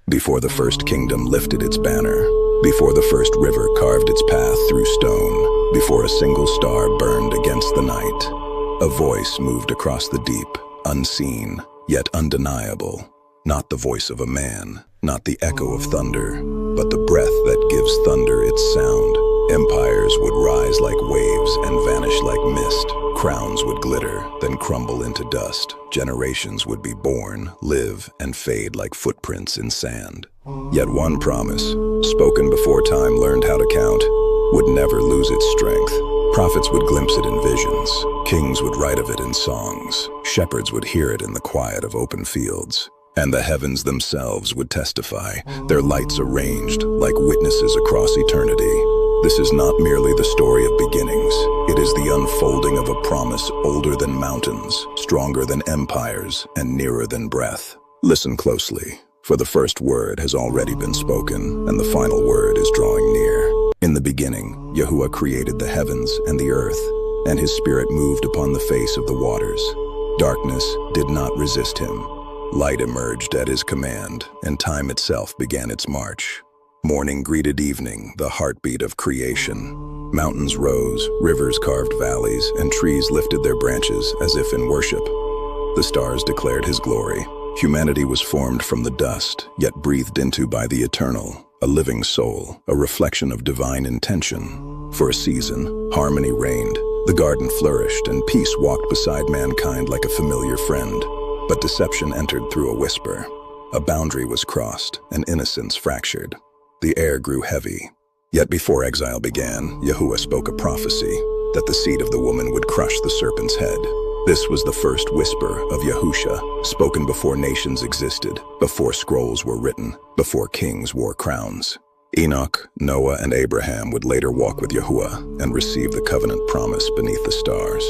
Before the first kingdom lifted its banner, before the first river carved its path through stone, before a single star burned against the night, a voice moved across the deep, unseen, yet undeniable. Not the voice of a man, not the echo of thunder, but the breath that gives thunder its sound. Empires would rise like waves and vanish like mist. Crowns would glitter, then crumble into dust. Generations would be born, live, and fade like footprints in sand. Yet one promise, spoken before time learned how to count, would never lose its strength. Prophets would glimpse it in visions. Kings would write of it in songs. Shepherds would hear it in the quiet of open fields. And the heavens themselves would testify, their lights arranged like witnesses across eternity. This is not merely the story of beginnings. It is the unfolding of a promise older than mountains, stronger than empires, and nearer than breath. Listen closely, for the first word has already been spoken, and the final word is drawing near. In the beginning, Yahuah created the heavens and the earth, and his spirit moved upon the face of the waters. Darkness did not resist him. Light emerged at his command, and time itself began its march. Morning greeted evening, the heartbeat of creation. Mountains rose, rivers carved valleys, and trees lifted their branches as if in worship. The stars declared his glory. Humanity was formed from the dust, yet breathed into by the eternal, a living soul, a reflection of divine intention. For a season, harmony reigned. The garden flourished, and peace walked beside mankind like a familiar friend. But deception entered through a whisper. A boundary was crossed, and innocence fractured. The air grew heavy. Yet before exile began, Yahuah spoke a prophecy that the seed of the woman would crush the serpent's head. This was the first whisper of Yahusha, spoken before nations existed, before scrolls were written, before kings wore crowns. Enoch, Noah, and Abraham would later walk with Yahuah and receive the covenant promise beneath the stars.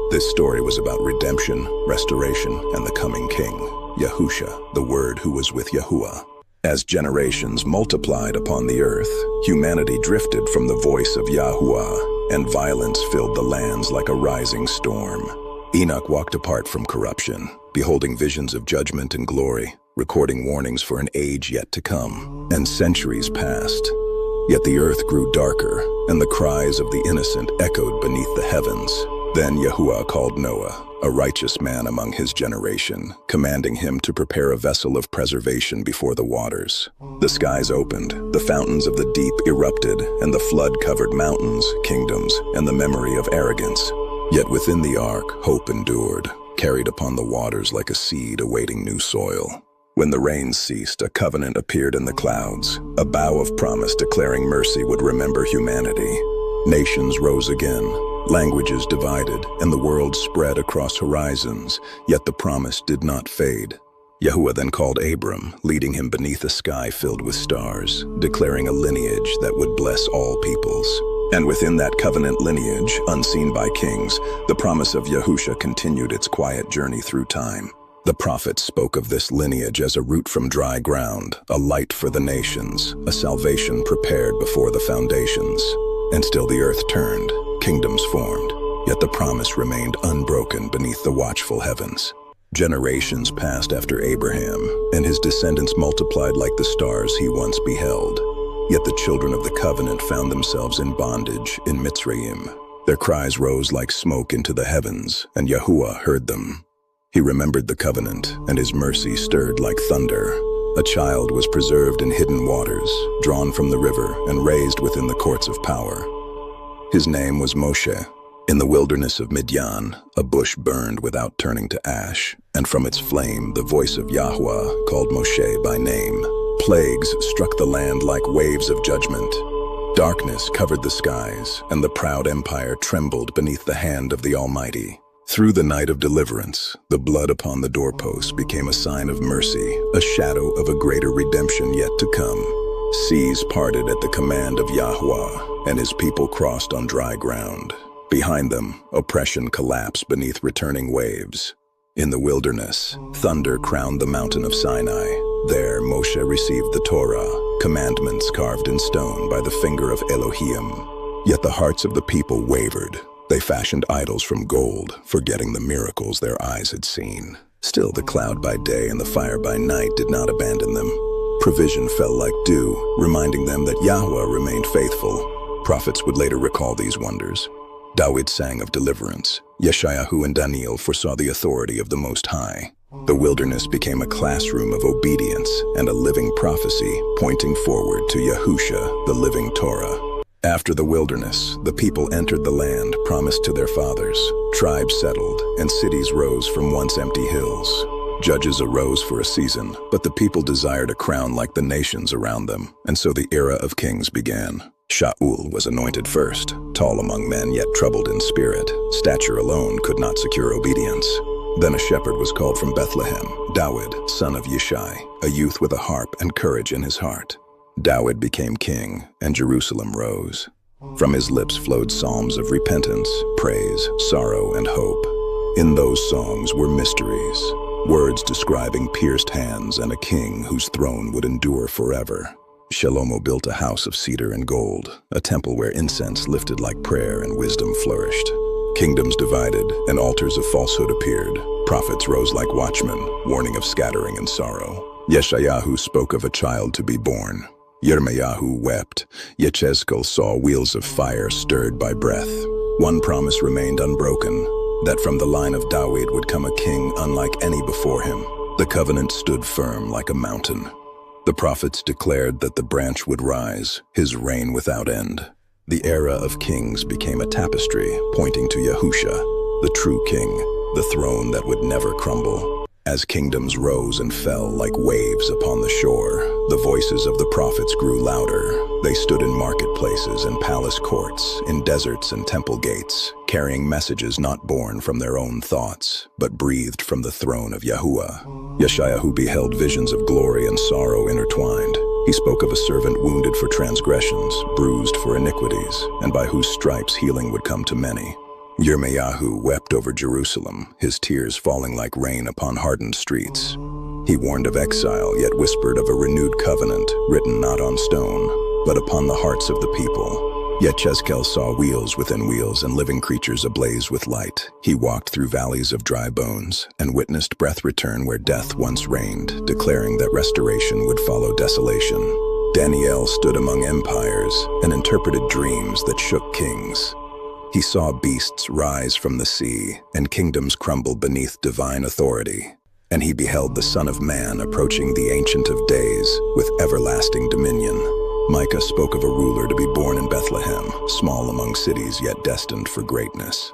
This story was about redemption, restoration, and the coming king, Yahusha, the Word who was with Yahuah. As generations multiplied upon the earth, humanity drifted from the voice of Yahuah, and violence filled the lands like a rising storm. Enoch walked apart from corruption, beholding visions of judgment and glory, recording warnings for an age yet to come. And centuries passed, yet the earth grew darker, and the cries of the innocent echoed beneath the heavens. Then Yahuah called Noah, a righteous man among his generation, commanding him to prepare a vessel of preservation before the waters. The skies opened, the fountains of the deep erupted, and the flood covered mountains, kingdoms, and the memory of arrogance. Yet within the ark, hope endured, carried upon the waters like a seed awaiting new soil. When the rains ceased, a covenant appeared in the clouds, a bow of promise declaring mercy would remember humanity. Nations rose again, languages divided, and the world spread across horizons, yet the promise did not fade. Yahuah then called Abram, leading him beneath a sky filled with stars, declaring a lineage that would bless all peoples. And within that covenant lineage, unseen by kings, the promise of Yahusha continued its quiet journey through time. The prophets spoke of this lineage as a root from dry ground, a light for the nations, a salvation prepared before the foundations. And still the earth turned, kingdoms formed, yet the promise remained unbroken beneath the watchful heavens. Generations passed after Abraham, and his descendants multiplied like the stars he once beheld. Yet the children of the covenant found themselves in bondage in Mitzrayim. Their cries rose like smoke into the heavens, and Yahuah heard them. He remembered the covenant, and his mercy stirred like thunder. A child was preserved in hidden waters, drawn from the river and raised within the courts of power. His name was Moshe. In the wilderness of Midian, a bush burned without turning to ash, and from its flame the voice of Yahuah called Moshe by name. Plagues struck the land like waves of judgment. Darkness covered the skies, and the proud empire trembled beneath the hand of the Almighty. Through the night of deliverance, the blood upon the doorposts became a sign of mercy, a shadow of a greater redemption yet to come. Seas parted at the command of Yahuah, and his people crossed on dry ground. Behind them, oppression collapsed beneath returning waves. In the wilderness, thunder crowned the mountain of Sinai. There, Moshe received the Torah, commandments carved in stone by the finger of Elohim. Yet the hearts of the people wavered. They fashioned idols from gold, forgetting the miracles their eyes had seen. Still, the cloud by day and the fire by night did not abandon them. Provision fell like dew, reminding them that Yahuah remained faithful. Prophets would later recall these wonders. Dawid sang of deliverance. Yeshayahu and Daniel foresaw the authority of the Most High. The wilderness became a classroom of obedience and a living prophecy pointing forward to Yahusha, the living Torah. After the wilderness, the people entered the land promised to their fathers. Tribes settled, and cities rose from once empty hills. Judges arose for a season, but the people desired a crown like the nations around them, and so the era of kings began. Shaul was anointed first, tall among men yet troubled in spirit. Stature alone could not secure obedience. Then a shepherd was called from Bethlehem, Dawid, son of Yishai, a youth with a harp and courage in his heart. Dawid became king, and Jerusalem rose. From his lips flowed psalms of repentance, praise, sorrow, and hope. In those songs were mysteries, words describing pierced hands and a king whose throne would endure forever. Shlomo built a house of cedar and gold, a temple where incense lifted like prayer and wisdom flourished. Kingdoms divided, and altars of falsehood appeared. Prophets rose like watchmen, warning of scattering and sorrow. Yeshayahu spoke of a child to be born. Yirmeyahu wept. Yechezkel saw wheels of fire stirred by breath. One promise remained unbroken, that from the line of Dawid would come a king unlike any before him. The covenant stood firm like a mountain. The prophets declared that the branch would rise, his reign without end. The era of kings became a tapestry pointing to Yahusha, the true king, the throne that would never crumble. As kingdoms rose and fell like waves upon the shore, the voices of the prophets grew louder. They stood in marketplaces and palace courts, in deserts and temple gates, carrying messages not born from their own thoughts, but breathed from the throne of Yahuah. Yeshayahu beheld visions of glory and sorrow intertwined. He spoke of a servant wounded for transgressions, bruised for iniquities, and by whose stripes healing would come to many. Yirmeyahu wept over Jerusalem, his tears falling like rain upon hardened streets. He warned of exile, yet whispered of a renewed covenant, written not on stone, but upon the hearts of the people. Yet Yechezkel saw wheels within wheels and living creatures ablaze with light. He walked through valleys of dry bones and witnessed breath return where death once reigned, declaring that restoration would follow desolation. Daniel stood among empires and interpreted dreams that shook kings. He saw beasts rise from the sea and kingdoms crumble beneath divine authority. And he beheld the Son of Man approaching the Ancient of Days with everlasting dominion. Micah spoke of a ruler to be born in Bethlehem, small among cities yet destined for greatness.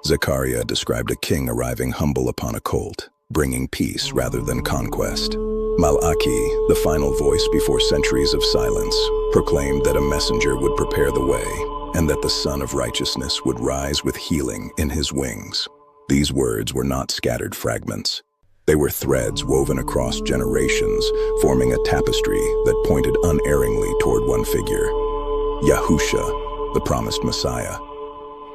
Zechariah described a king arriving humble upon a colt, bringing peace rather than conquest. Malachi, the final voice before centuries of silence, proclaimed that a messenger would prepare the way, and that the Son of Righteousness would rise with healing in his wings. These words were not scattered fragments. They were threads woven across generations, forming a tapestry that pointed unerringly toward one figure, Yahusha, the promised Messiah.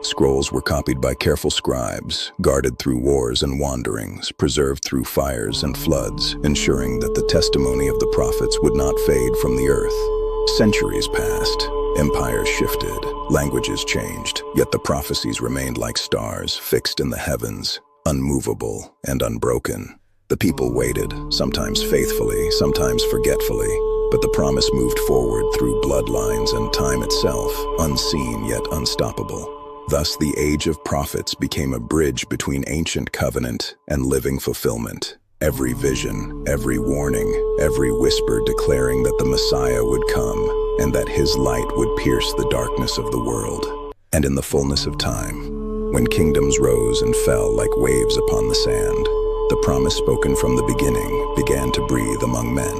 Scrolls were copied by careful scribes, guarded through wars and wanderings, preserved through fires and floods, ensuring that the testimony of the prophets would not fade from the earth. Centuries passed. Empires shifted, languages changed, yet the prophecies remained like stars fixed in the heavens, unmovable and unbroken. The people waited, sometimes faithfully, sometimes forgetfully, but the promise moved forward through bloodlines and time itself, unseen yet unstoppable. Thus the age of prophets became a bridge between ancient covenant and living fulfillment. Every vision, every warning, every whisper declaring that the Messiah would come, and that his light would pierce the darkness of the world. And in the fullness of time, when kingdoms rose and fell like waves upon the sand, the promise spoken from the beginning began to breathe among men.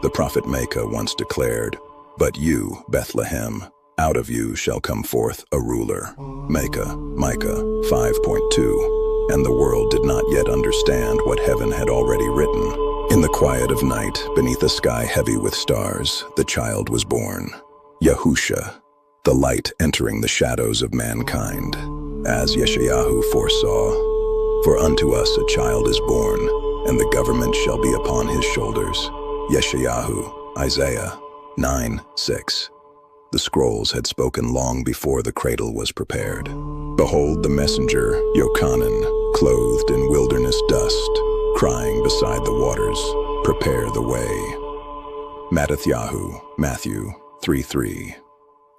The prophet Micah once declared, "But you, Bethlehem, out of you shall come forth a ruler." Micah 5:2. And the world did not yet understand what heaven had already written. In the quiet of night, beneath a sky heavy with stars, the child was born. Yahusha, the light entering the shadows of mankind. As Yeshayahu foresaw, "For unto us a child is born, and the government shall be upon his shoulders." Yeshayahu, Isaiah 9:6. The scrolls had spoken long before the cradle was prepared. Behold the messenger, Yochanan, clothed in wilderness dust, crying beside the waters, "Prepare the way." Mattatyahu, Matthew 3:3.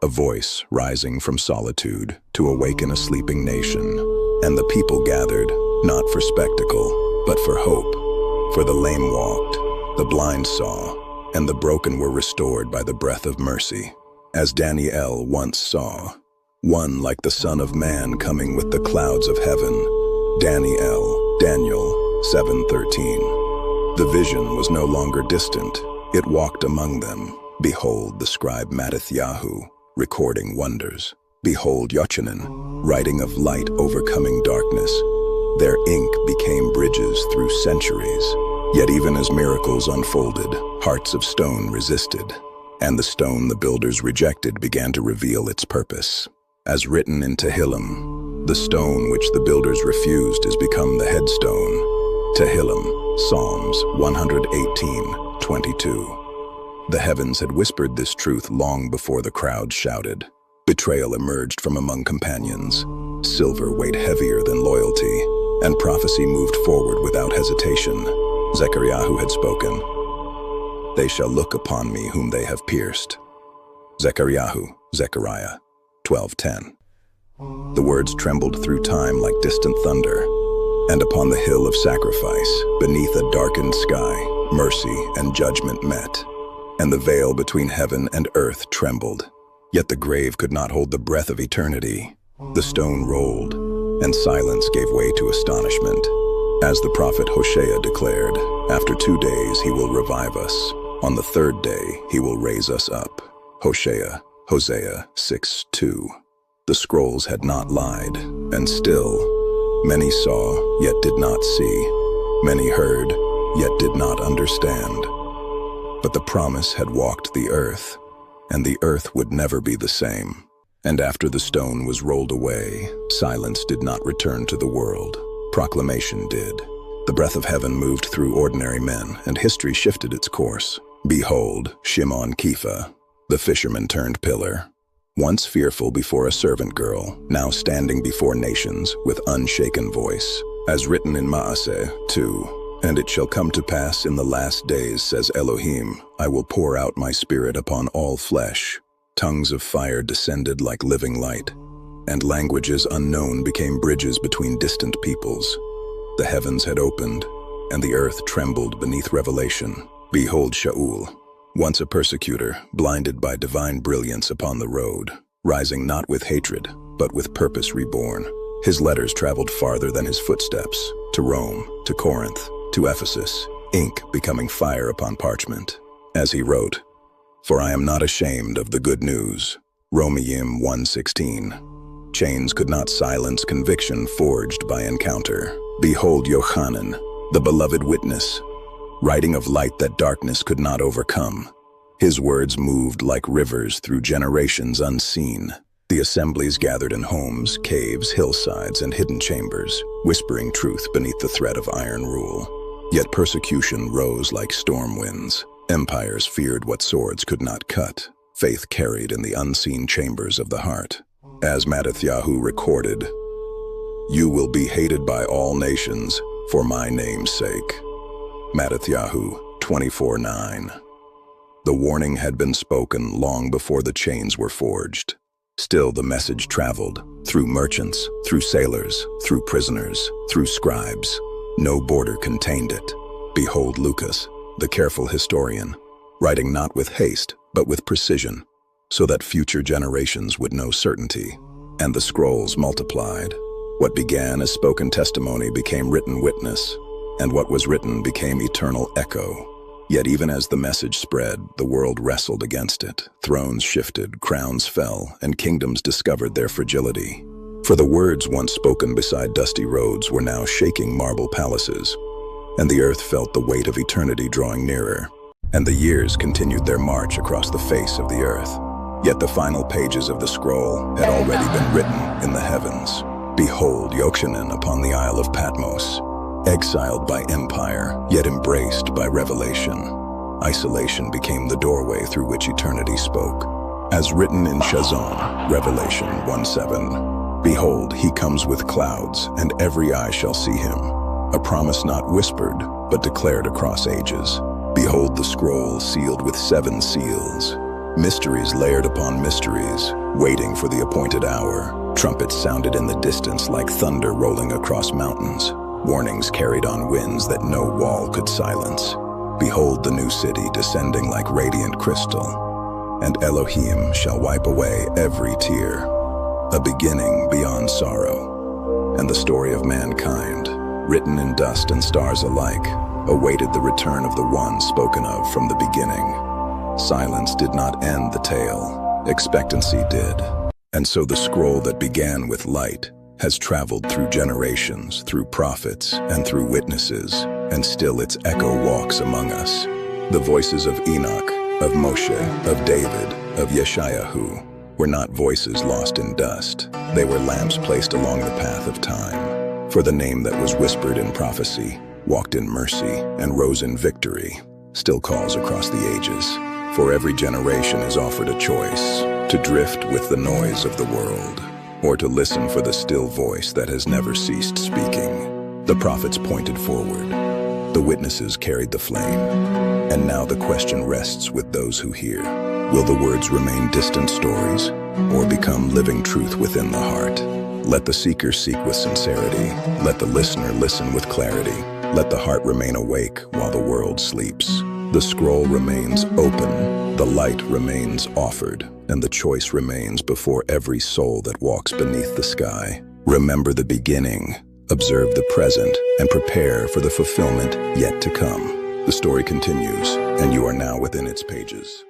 A voice rising from solitude to awaken a sleeping nation. And the people gathered, not for spectacle, but for hope. For the lame walked, the blind saw, and the broken were restored by the breath of mercy. As Daniel once saw, one like the Son of Man coming with the clouds of heaven. Daniel 7:13. The vision was no longer distant. It walked among them. Behold the scribe Mattatyahu, recording wonders. Behold Yochanan, writing of light overcoming darkness. Their ink became bridges through centuries. Yet even as miracles unfolded, hearts of stone resisted. And the stone the builders rejected began to reveal its purpose. As written in Tehillim, the stone which the builders refused has become the headstone. Tehillim, Psalms 118:22. The heavens had whispered this truth long before the crowd shouted. Betrayal emerged from among companions. Silver weighed heavier than loyalty, and prophecy moved forward without hesitation. Zechariah had spoken. They shall look upon me whom they have pierced. Zechariah 12:10. The words trembled through time like distant thunder. And upon the hill of sacrifice, beneath a darkened sky, mercy and judgment met. And the veil between heaven and earth trembled. Yet the grave could not hold the breath of eternity. The stone rolled, and silence gave way to astonishment. As the prophet Hosea declared, after 2 days he will revive us. On the third day he will raise us up. Hosea 6:2. The scrolls had not lied, and still, many saw, yet did not see. Many heard, yet did not understand. But the promise had walked the earth, and the earth would never be the same. And after the stone was rolled away, silence did not return to the world. Proclamation did. The breath of heaven moved through ordinary men, and history shifted its course. Behold, Shimon Kepha, the fisherman turned pillar. Once fearful before a servant girl, now standing before nations with unshaken voice. As written in Maaseh 2, and it shall come to pass in the last days, says Elohim, I will pour out my spirit upon all flesh. Tongues of fire descended like living light, and languages unknown became bridges between distant peoples. The heavens had opened, and the earth trembled beneath revelation. Behold Shaul, once a persecutor, blinded by divine brilliance upon the road, rising not with hatred, but with purpose reborn. His letters traveled farther than his footsteps, to Rome, to Corinth, to Ephesus, ink becoming fire upon parchment. As he wrote, For I am not ashamed of the good news. Romans 1:16. Chains could not silence conviction forged by encounter. Behold Yochanan, the beloved witness, writing of light that darkness could not overcome. His words moved like rivers through generations unseen. The assemblies gathered in homes, caves, hillsides, and hidden chambers, whispering truth beneath the threat of iron rule. Yet persecution rose like storm winds. Empires feared what swords could not cut. Faith carried in the unseen chambers of the heart. As Mattatyahu recorded, You will be hated by all nations for my name's sake. Mattatyahu 24:9. The warning had been spoken long before the chains were forged. Still the message traveled, through merchants, through sailors, through prisoners, through scribes. No border contained it. Behold Lucas, the careful historian, writing not with haste, but with precision, so that future generations would know certainty. And the scrolls multiplied. What began as spoken testimony became written witness, and what was written became eternal echo. Yet even as the message spread, the world wrestled against it. Thrones shifted, crowns fell, and kingdoms discovered their fragility. For the words once spoken beside dusty roads were now shaking marble palaces, and the earth felt the weight of eternity drawing nearer. And the years continued their march across the face of the earth. Yet the final pages of the scroll had already been written in the heavens. Behold Yochanan upon the Isle of Patmos, exiled by empire, yet embraced by revelation. Isolation became the doorway through which eternity spoke. As written in Shazam, Revelation 1:7, Behold, he comes with clouds, and every eye shall see him. A promise not whispered, but declared across ages. Behold the scroll sealed with 7 seals. Mysteries layered upon mysteries, waiting for the appointed hour. Trumpets sounded in the distance like thunder rolling across mountains. Warnings carried on winds that no wall could silence. Behold the new city descending like radiant crystal, and Elohim shall wipe away every tear. A beginning beyond sorrow. And the story of mankind, written in dust and stars alike, awaited the return of the one spoken of from the beginning. Silence did not end the tale, expectancy did. And so the scroll that began with light has traveled through generations, through prophets, and through witnesses, and still its echo walks among us. The voices of Enoch, of Moshe, of David, of Yeshayahu were not voices lost in dust. They were lamps placed along the path of time. For the name that was whispered in prophecy, walked in mercy, and rose in victory, still calls across the ages. For every generation is offered a choice, to drift with the noise of the world, or to listen for the still voice that has never ceased speaking. The prophets pointed forward. The witnesses carried the flame. And now the question rests with those who hear. Will the words remain distant stories, or become living truth within the heart? Let the seeker seek with sincerity. Let the listener listen with clarity. Let the heart remain awake while the world sleeps. The scroll remains open, the light remains offered, and the choice remains before every soul that walks beneath the sky. Remember the beginning, observe the present, and prepare for the fulfillment yet to come. The story continues, and you are now within its pages.